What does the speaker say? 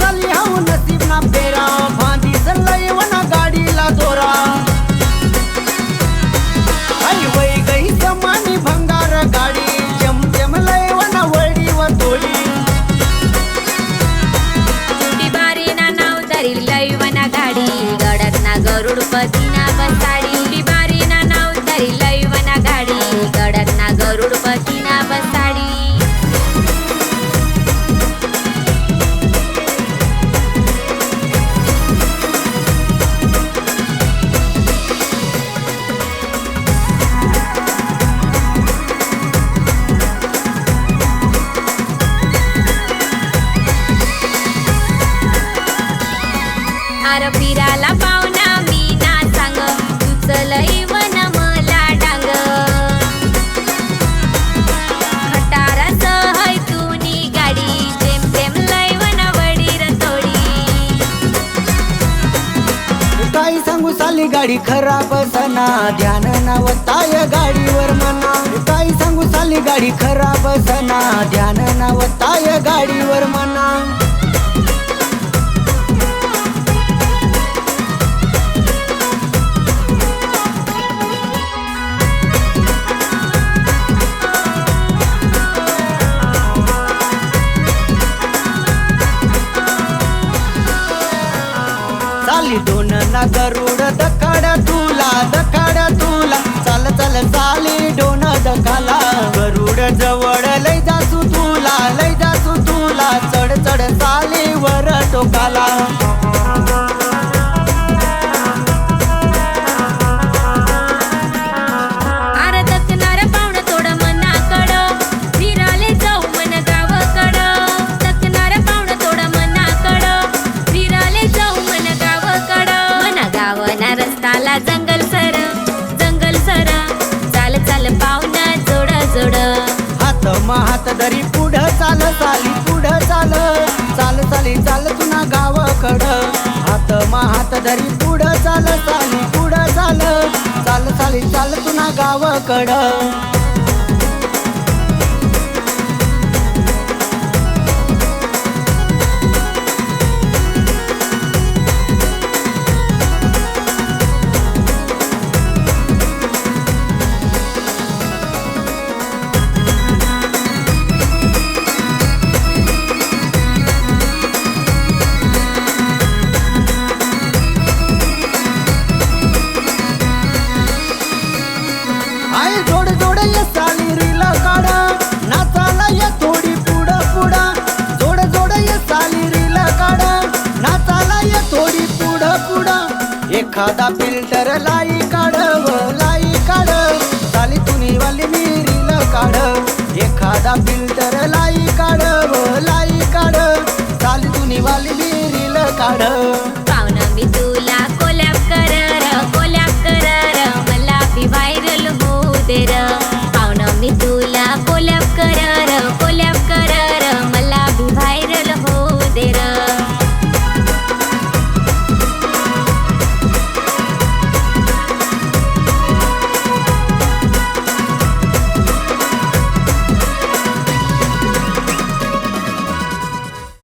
साली हाऊ नसीब ना फेरा भांदी सल्लय वना गाडीला दोरा आई वय गई समानी भंगार गाडी चमचम लय वना वडी व तोडी चुटी बारी ना नाव धरी लय वना गाडी गडत ना गरुड पतीना बसाडी चुटी बारी ना नाव धरी लय वना गाडी गडत ना गरुड पतीना बसाडी आर फिराला पावना मी ना सांग तुचलई वन मला डांग खटाराच है तुनी गाडी जेम जेम लय वन वडीर तोडी काही सांगू साली गाडी खराब सना ध्यान नवताय गाडीवर मना काही सांगू साली गाडी खराब सना ध्यान नवताय गाडीवर मना साली दोन ना गरुड दखाड तुला चाल चाल साली दोन दखाला गरुड जवळ लय जासू तुला चढ चढ साली वर टोकाला आर दकनार पावण थोडं मनाकड फिराले जाऊ मन गावकड दकनार पावण थोडं मनाकड फिराले जाऊ मन गावना रस्ताला जंगल सर चाल चाल पावना जोड जोड हात हात धरी पुढं चाल साली पुढं चाल चाल तुना गावाकड हात धरी पुढं चाल साली पुढं चाल तुना गावाकड आई जोड जोड ये साली रील काढा नाचाला ये थोडी पुढं जोड ये साली रील काढा नाचाला ये थोडी पुढं एखादा फिल्टर लाई काढा